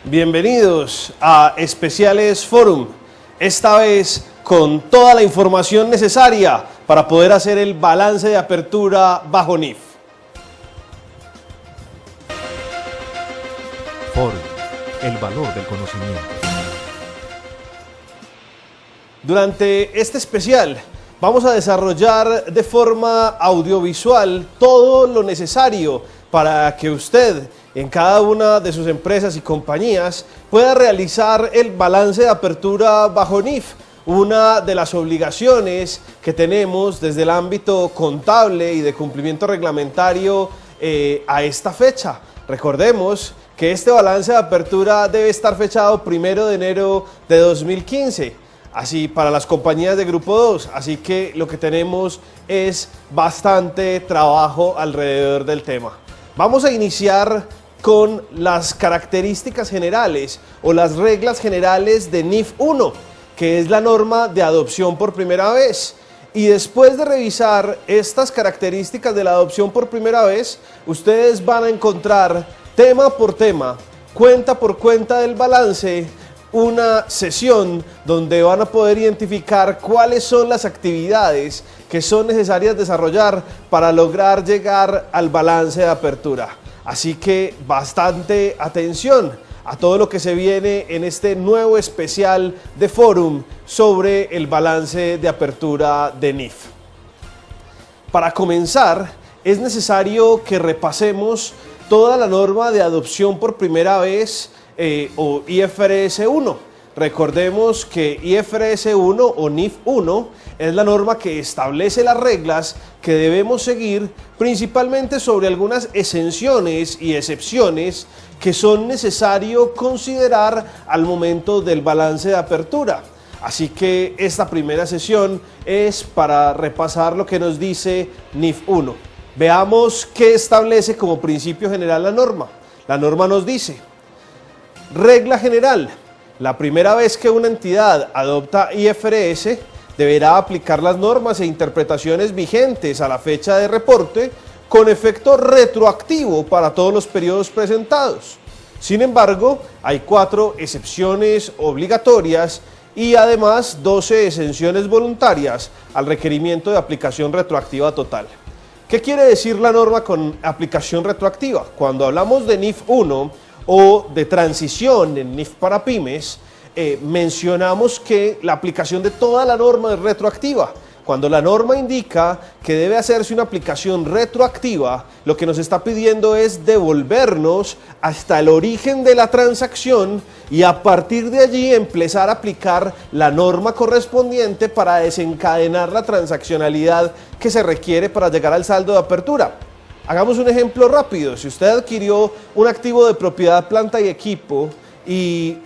Bienvenidos a Especiales Forum, esta vez con toda la información necesaria para poder hacer el balance de apertura bajo NIF. Forum, el valor del conocimiento. Durante este especial vamos a desarrollar de forma audiovisual todo lo necesario para que usted en cada una de sus empresas y compañías pueda realizar el balance de apertura bajo NIF, una de las obligaciones que tenemos desde el ámbito contable y de cumplimiento reglamentario a esta fecha. Recordemos que este balance de apertura debe estar fechado 1 de enero de 2015. Así para las compañías de Grupo 2, así que lo que tenemos es bastante trabajo alrededor del tema. Vamos a iniciar con las características generales o las reglas generales de NIF 1, que es la norma de adopción por primera vez. Y después de revisar estas características de la adopción por primera vez, ustedes van a encontrar tema por tema, cuenta por cuenta del balance, una sesión donde van a poder identificar cuáles son las actividades que son necesarias desarrollar para lograr llegar al balance de apertura. Así que bastante atención a todo lo que se viene en este nuevo especial de Forum sobre el balance de apertura de NIF. Para comenzar, es necesario que repasemos toda la norma de adopción por primera vez o IFRS 1. Recordemos que IFRS 1 o NIF 1 es la norma que establece las reglas que debemos seguir principalmente sobre algunas exenciones y excepciones que son necesario considerar al momento del balance de apertura. Así que esta primera sesión es para repasar lo que nos dice NIF 1. Veamos qué establece como principio general la norma. La norma nos dice: regla general. La primera vez que una entidad adopta IFRS, deberá aplicar las normas e interpretaciones vigentes a la fecha de reporte con efecto retroactivo para todos los periodos presentados. Sin embargo, hay 4 excepciones obligatorias y además 12 exenciones voluntarias al requerimiento de aplicación retroactiva total. ¿Qué quiere decir la norma con aplicación retroactiva? Cuando hablamos de NIF 1 o de transición en NIF para pymes, mencionamos que la aplicación de toda la norma es retroactiva. Cuando la norma indica que debe hacerse una aplicación retroactiva, lo que nos está pidiendo es devolvernos hasta el origen de la transacción y a partir de allí empezar a aplicar la norma correspondiente para desencadenar la transaccionalidad que se requiere para llegar al saldo de apertura. Hagamos un ejemplo rápido. Si usted adquirió un activo de propiedad, planta y equipo y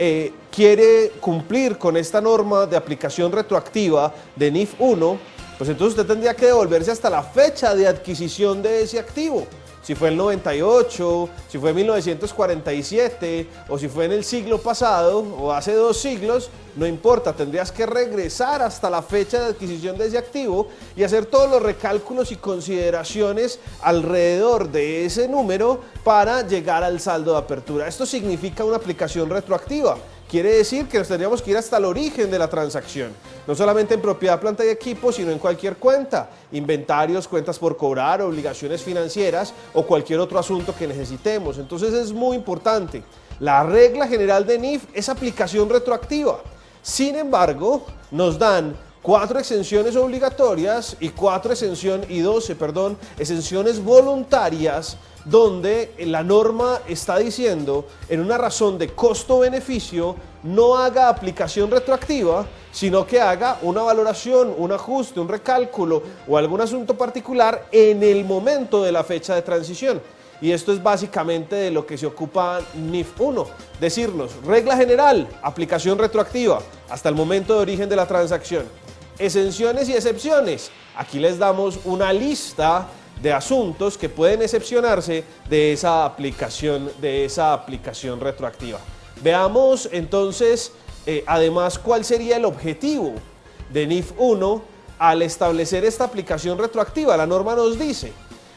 quiere cumplir con esta norma de aplicación retroactiva de NIF 1, pues entonces usted tendría que devolverse hasta la fecha de adquisición de ese activo. Si fue el 98, si fue 1947 o si fue en el siglo pasado o hace 2 siglos, no importa, tendrías que regresar hasta la fecha de adquisición de ese activo y hacer todos los recálculos y consideraciones alrededor de ese número para llegar al saldo de apertura. Esto significa una aplicación retroactiva. Quiere decir que nos tendríamos que ir hasta el origen de la transacción, no solamente en propiedad, planta y equipo, sino en cualquier cuenta, inventarios, cuentas por cobrar, obligaciones financieras o cualquier otro asunto que necesitemos. Entonces es muy importante. La regla general de NIF es aplicación retroactiva. Sin embargo, nos dan 4 exenciones obligatorias y 12 exenciones voluntarias, donde la norma está diciendo en una razón de costo-beneficio no haga aplicación retroactiva, sino que haga una valoración, un ajuste, un recálculo o algún asunto particular en el momento de la fecha de transición. Y esto es básicamente de lo que se ocupa NIF 1, decirnos, regla general, aplicación retroactiva, hasta el momento de origen de la transacción. Exenciones y excepciones, aquí les damos una lista de asuntos que pueden excepcionarse de esa aplicación retroactiva. Veamos entonces, además, cuál sería el objetivo de NIF 1 al establecer esta aplicación retroactiva. La norma nos dice: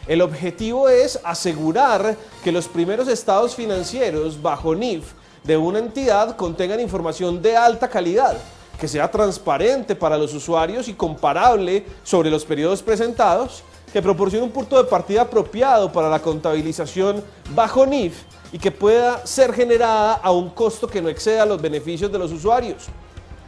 el objetivo es asegurar que los primeros estados financieros bajo NIF de una entidad contengan información de alta calidad, que sea transparente para los usuarios y comparable sobre los periodos presentados, que proporcione un punto de partida apropiado para la contabilización bajo NIF y que pueda ser generada a un costo que no exceda los beneficios de los usuarios.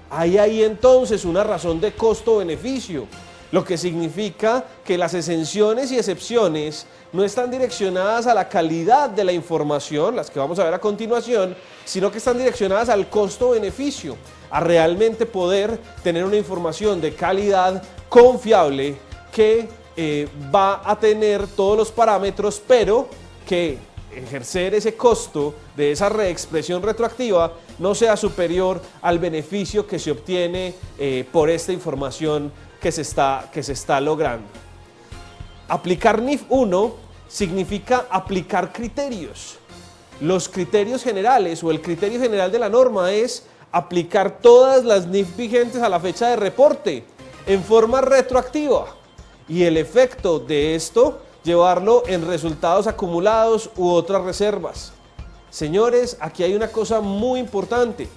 Hay ahí entonces una razón de costo-beneficio, lo que significa que las exenciones y excepciones no están direccionadas a la calidad de la información, las que vamos a ver a continuación, sino que están direccionadas al costo-beneficio, a realmente poder tener una información de calidad confiable que va a tener todos los parámetros, pero que ejercer ese costo de esa reexpresión retroactiva no sea superior al beneficio que se obtiene por esta información que se está logrando. Aplicar NIF 1 significa aplicar criterios. Los criterios generales o el criterio general de la norma es aplicar todas las NIF vigentes a la fecha de reporte en forma retroactiva y el efecto de esto llevarlo en resultados acumulados u otras reservas. Señores, aquí hay una cosa muy importante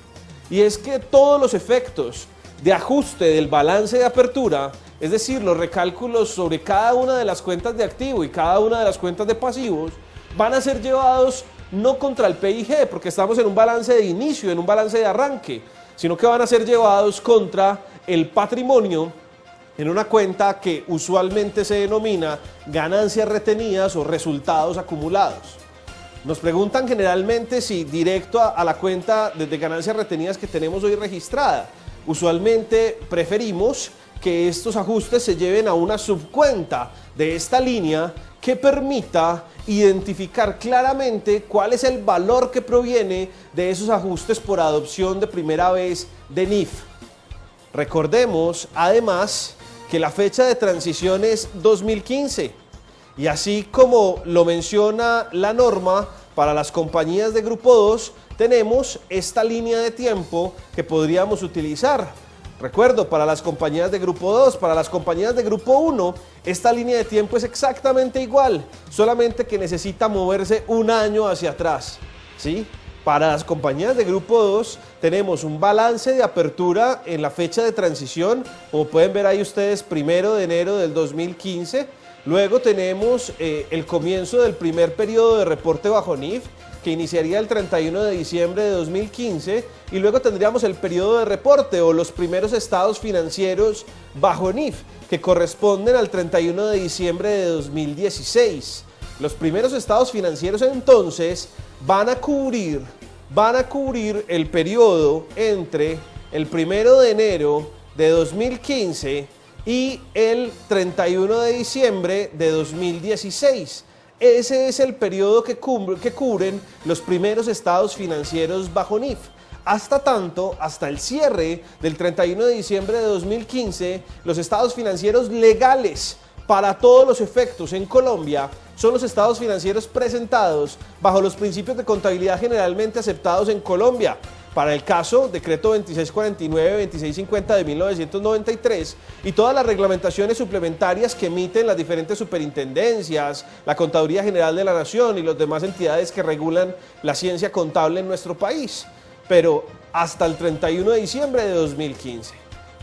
y es que todos los efectos de ajuste del balance de apertura, es decir, los recálculos sobre cada una de las cuentas de activo y cada una de las cuentas de pasivos, van a ser llevados no contra el PIG, porque estamos en un balance de inicio, en un balance de arranque, sino que van a ser llevados contra el patrimonio en una cuenta que usualmente se denomina ganancias retenidas o resultados acumulados. Nos preguntan generalmente si directo a la cuenta de ganancias retenidas que tenemos hoy registrada. Usualmente preferimos que estos ajustes se lleven a una subcuenta de esta línea que permita identificar claramente cuál es el valor que proviene de esos ajustes por adopción de primera vez de NIF. Recordemos, además, que la fecha de transición es 2015 y así como lo menciona la norma para las compañías de Grupo 2, tenemos esta línea de tiempo que podríamos utilizar. Recuerdo, para las compañías de Grupo 2, para las compañías de Grupo 1, esta línea de tiempo es exactamente igual, solamente que necesita moverse un año hacia atrás, ¿sí? Para las compañías de Grupo 2 tenemos un balance de apertura en la fecha de transición, como pueden ver ahí ustedes, 1 de enero del 2015. Luego tenemos el comienzo del primer periodo de reporte bajo NIF, que iniciaría el 31 de diciembre de 2015, y luego tendríamos el periodo de reporte o los primeros estados financieros bajo NIF, que corresponden al 31 de diciembre de 2016. Los primeros estados financieros entonces van a cubrir el periodo entre el 1 de enero de 2015 y el 31 de diciembre de 2016. Ese es el periodo que cubren los primeros estados financieros bajo NIF. Hasta el cierre del 31 de diciembre de 2015, los estados financieros legales para todos los efectos en Colombia son los estados financieros presentados bajo los principios de contabilidad generalmente aceptados en Colombia. Para el caso, decreto 2649-2650 de 1993 y todas las reglamentaciones suplementarias que emiten las diferentes superintendencias, la Contaduría General de la Nación y las demás entidades que regulan la ciencia contable en nuestro país, pero hasta el 31 de diciembre de 2015.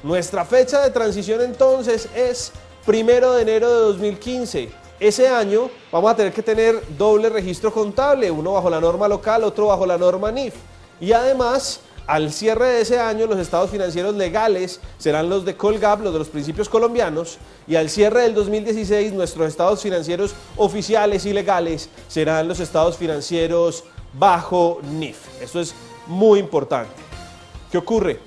Nuestra fecha de transición entonces es 1 de enero de 2015. Ese año vamos a tener que tener doble registro contable, uno bajo la norma local, otro bajo la norma NIF. Y además, al cierre de ese año, los estados financieros legales serán los de Colgap, los de los principios colombianos, y al cierre del 2016, nuestros estados financieros oficiales y legales serán los estados financieros bajo NIF. Esto es muy importante. ¿Qué ocurre?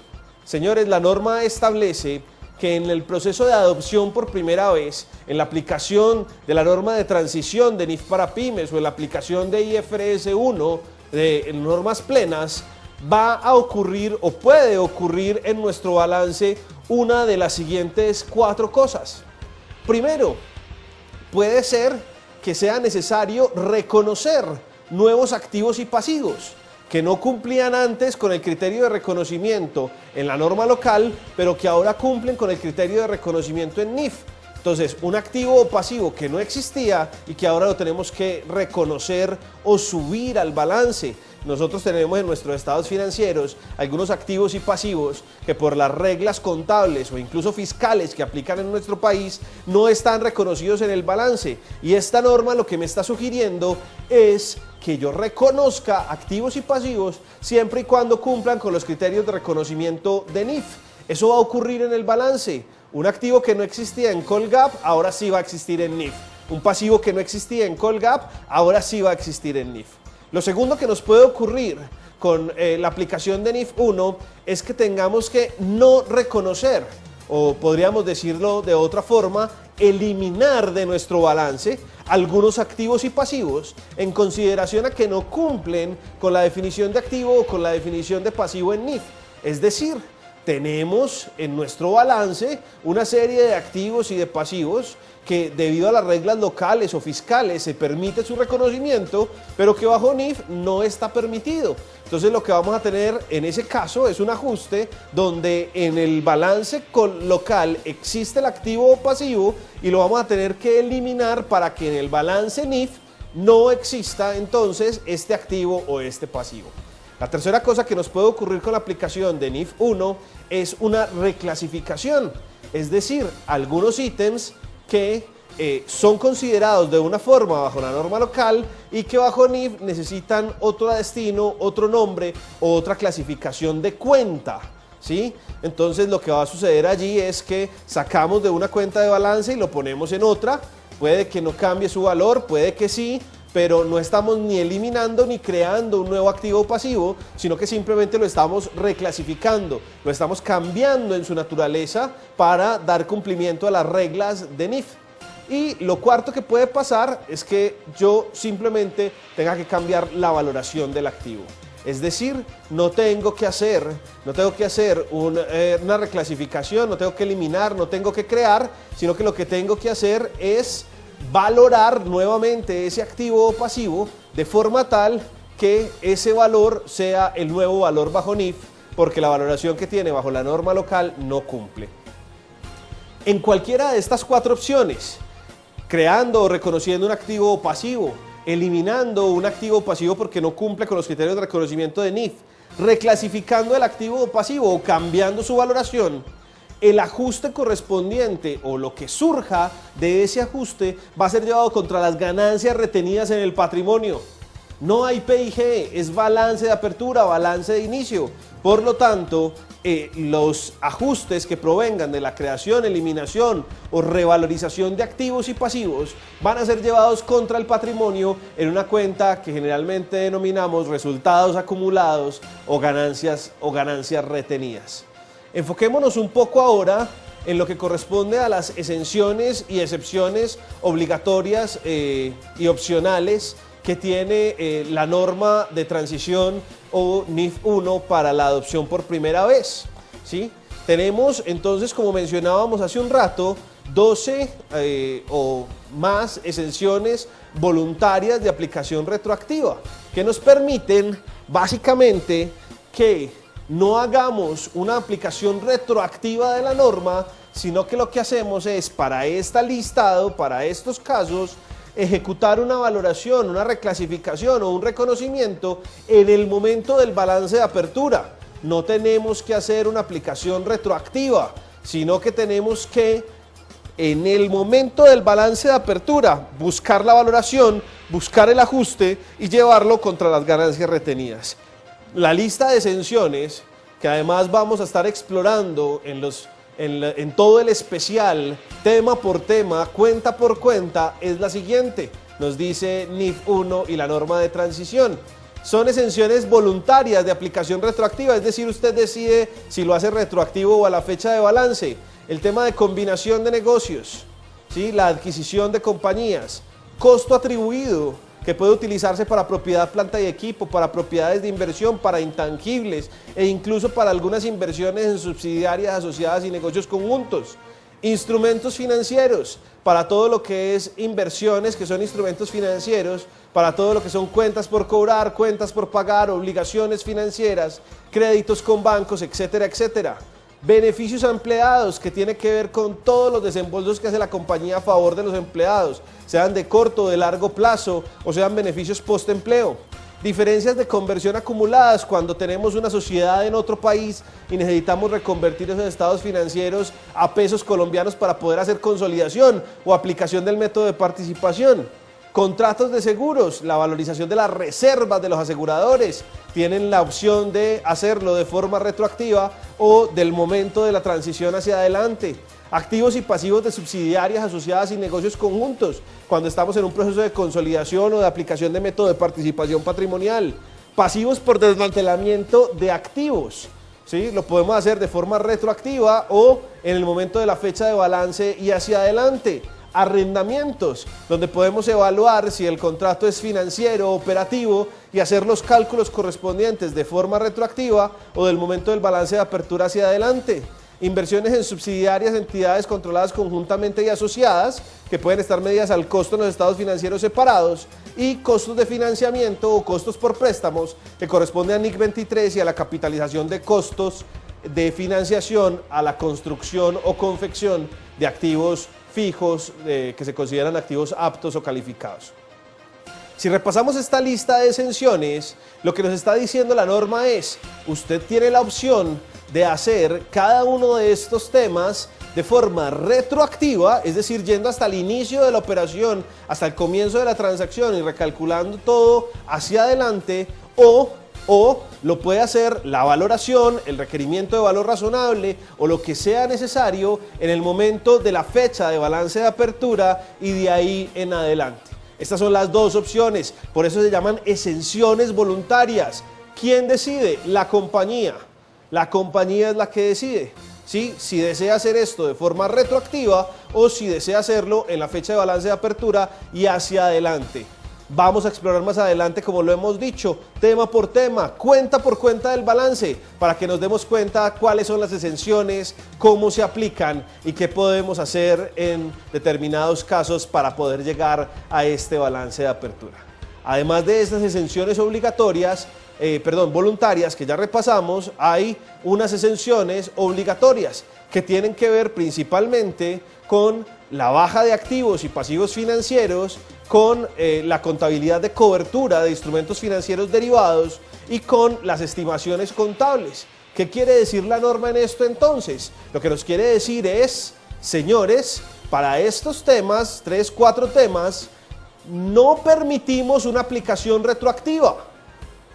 Señores, la norma establece que en el proceso de adopción por primera vez, en la aplicación de la norma de transición de NIF para pymes o en la aplicación de IFRS 1, de normas plenas, va a ocurrir o puede ocurrir en nuestro balance una de las siguientes 4 cosas. Primero, puede ser que sea necesario reconocer nuevos activos y pasivos que no cumplían antes con el criterio de reconocimiento en la norma local, pero que ahora cumplen con el criterio de reconocimiento en NIF. Entonces, un activo o pasivo que no existía y que ahora lo tenemos que reconocer o subir al balance. Nosotros tenemos en nuestros estados financieros algunos activos y pasivos que por las reglas contables o incluso fiscales que aplican en nuestro país no están reconocidos en el balance. Y esta norma lo que me está sugiriendo es que yo reconozca activos y pasivos siempre y cuando cumplan con los criterios de reconocimiento de NIF. Eso va a ocurrir en el balance. Un activo que no existía en Colgap, ahora sí va a existir en NIF. Un pasivo que no existía en Colgap, ahora sí va a existir en NIF. Lo segundo que nos puede ocurrir con la aplicación de NIF 1 es que tengamos que no reconocer, o podríamos decirlo de otra forma, eliminar de nuestro balance algunos activos y pasivos en consideración a que no cumplen con la definición de activo o con la definición de pasivo en NIF. Es decir, tenemos en nuestro balance una serie de activos y de pasivos que debido a las reglas locales o fiscales se permite su reconocimiento, pero que bajo NIF no está permitido. Entonces lo que vamos a tener en ese caso es un ajuste donde en el balance local existe el activo o pasivo y lo vamos a tener que eliminar para que en el balance NIF no exista entonces este activo o este pasivo. La tercera cosa que nos puede ocurrir con la aplicación de NIF 1 es una reclasificación, es decir, algunos ítems que son considerados de una forma bajo la norma local y que bajo NIF necesitan otro destino, otro nombre o otra clasificación de cuenta, ¿sí? Entonces lo que va a suceder allí es que sacamos de una cuenta de balance y lo ponemos en otra, puede que no cambie su valor, puede que sí, pero no estamos ni eliminando ni creando un nuevo activo o pasivo, sino que simplemente lo estamos reclasificando, lo estamos cambiando en su naturaleza para dar cumplimiento a las reglas de NIF. Y lo cuarto que puede pasar es que yo simplemente tenga que cambiar la valoración del activo. Es decir, no tengo que hacer una reclasificación, no tengo que eliminar, no tengo que crear, sino que lo que tengo que hacer es valorar nuevamente ese activo o pasivo de forma tal que ese valor sea el nuevo valor bajo NIF, porque la valoración que tiene bajo la norma local no cumple. En cualquiera de estas cuatro opciones, creando o reconociendo un activo o pasivo, eliminando un activo o pasivo porque no cumple con los criterios de reconocimiento de NIF, reclasificando el activo o pasivo o cambiando su valoración, el ajuste correspondiente o lo que surja de ese ajuste va a ser llevado contra las ganancias retenidas en el patrimonio. No hay PIG, es balance de apertura, balance de inicio. Por lo tanto, los ajustes que provengan de la creación, eliminación o revalorización de activos y pasivos van a ser llevados contra el patrimonio en una cuenta que generalmente denominamos resultados acumulados o ganancias retenidas. Enfoquémonos un poco ahora en lo que corresponde a las exenciones y excepciones obligatorias y opcionales que tiene la norma de transición o NIF 1 para la adopción por primera vez, ¿sí? Tenemos entonces, como mencionábamos hace un rato, 12 o más exenciones voluntarias de aplicación retroactiva que nos permiten básicamente que no hagamos una aplicación retroactiva de la norma, sino que lo que hacemos es, para este listado, para estos casos, ejecutar una valoración, una reclasificación o un reconocimiento en el momento del balance de apertura. No tenemos que hacer una aplicación retroactiva, sino que tenemos que, en el momento del balance de apertura, buscar la valoración, buscar el ajuste y llevarlo contra las ganancias retenidas. La lista de exenciones, que además vamos a estar explorando en todo el especial, tema por tema, cuenta por cuenta, es la siguiente. Nos dice NIF 1 y la norma de transición. Son exenciones voluntarias de aplicación retroactiva, es decir, usted decide si lo hace retroactivo o a la fecha de balance. El tema de combinación de negocios, ¿sí? La adquisición de compañías, costo atribuido, que puede utilizarse para propiedad, planta y equipo, para propiedades de inversión, para intangibles e incluso para algunas inversiones en subsidiarias, asociadas y negocios conjuntos. Instrumentos financieros, para todo lo que es inversiones, que son instrumentos financieros, para todo lo que son cuentas por cobrar, cuentas por pagar, obligaciones financieras, créditos con bancos, etcétera, etcétera. Beneficios a empleados, que tiene que ver con todos los desembolsos que hace la compañía a favor de los empleados, sean de corto o de largo plazo o sean beneficios post-empleo. Diferencias de conversión acumuladas cuando tenemos una sociedad en otro país y necesitamos reconvertir esos estados financieros a pesos colombianos para poder hacer consolidación o aplicación del método de participación. Contratos de seguros, la valorización de las reservas de los aseguradores, tienen la opción de hacerlo de forma retroactiva o del momento de la transición hacia adelante. Activos y pasivos de subsidiarias asociadas y negocios conjuntos, cuando estamos en un proceso de consolidación o de aplicación de método de participación patrimonial. Pasivos por desmantelamiento de activos, ¿sí? Lo podemos hacer de forma retroactiva o en el momento de la fecha de balance y hacia adelante. Arrendamientos, donde podemos evaluar si el contrato es financiero o operativo y hacer los cálculos correspondientes de forma retroactiva o del momento del balance de apertura hacia adelante. Inversiones en subsidiarias, entidades controladas conjuntamente y asociadas, que pueden estar medidas al costo en los estados financieros separados, y costos de financiamiento o costos por préstamos, que corresponde a NIC 23 y a la capitalización de costos de financiación a la construcción o confección de activos fijos que se consideran activos aptos o calificados. Si repasamos esta lista de exenciones, lo que nos está diciendo la norma es, usted tiene la opción de hacer cada uno de estos temas de forma retroactiva, es decir, yendo hasta el inicio de la operación, hasta el comienzo de la transacción y recalculando todo hacia adelante, o lo puede hacer la valoración, el requerimiento de valor razonable o lo que sea necesario en el momento de la fecha de balance de apertura y de ahí en adelante. Estas son las dos opciones, por eso se llaman exenciones voluntarias. ¿Quién decide? La compañía. La compañía es la que decide, ¿sí? Si desea hacer esto de forma retroactiva o si desea hacerlo en la fecha de balance de apertura y hacia adelante. Vamos a explorar más adelante, como lo hemos dicho, tema por tema, cuenta por cuenta del balance, para que nos demos cuenta cuáles son las exenciones, cómo se aplican y qué podemos hacer en determinados casos para poder llegar a este balance de apertura. Además de estas exenciones voluntarias que ya repasamos, hay unas exenciones obligatorias que tienen que ver principalmente con la baja de activos y pasivos financieros, con la contabilidad de cobertura de instrumentos financieros derivados y con las estimaciones contables. ¿Qué quiere decir la norma en esto entonces? Lo que nos quiere decir es, señores, para estos temas, 3-4 temas, no permitimos una aplicación retroactiva.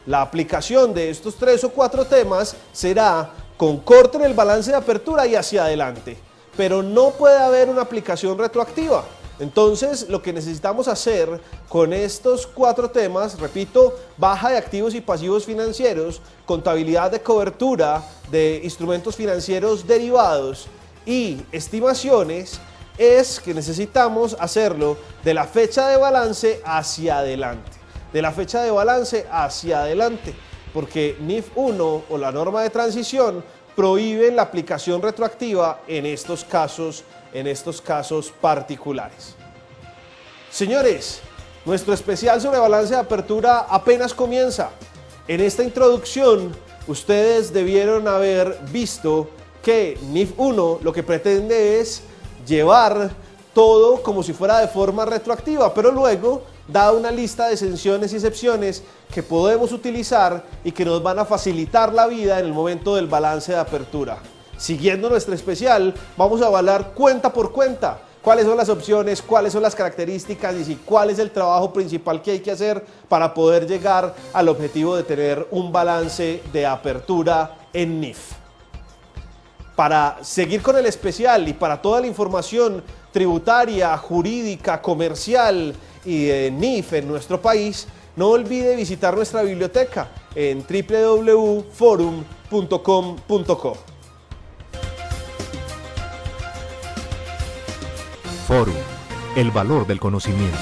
La aplicación de estos 3 o 4 temas será con corte en el balance de apertura y hacia adelante, pero no puede haber una aplicación retroactiva. Entonces, lo que necesitamos hacer con estos 4 temas, repito, baja de activos y pasivos financieros, contabilidad de cobertura de instrumentos financieros derivados y estimaciones, es que necesitamos hacerlo de la fecha de balance hacia adelante. De la fecha de balance hacia adelante, porque NIF 1 o la norma de transición prohíben la aplicación retroactiva en estos casos particulares. Señores, nuestro especial sobre balance de apertura apenas comienza. En esta introducción, ustedes debieron haber visto que NIF 1 lo que pretende es llevar todo como si fuera de forma retroactiva, pero luego da una lista de exenciones y excepciones que podemos utilizar y que nos van a facilitar la vida en el momento del balance de apertura. Siguiendo nuestro especial, vamos a evaluar cuenta por cuenta cuáles son las opciones, cuáles son las características y cuál es el trabajo principal que hay que hacer para poder llegar al objetivo de tener un balance de apertura en NIF. Para seguir con el especial y para toda la información tributaria, jurídica, comercial y de NIF en nuestro país, no olvide visitar nuestra biblioteca en www.forum.com.co. Forum, el valor del conocimiento.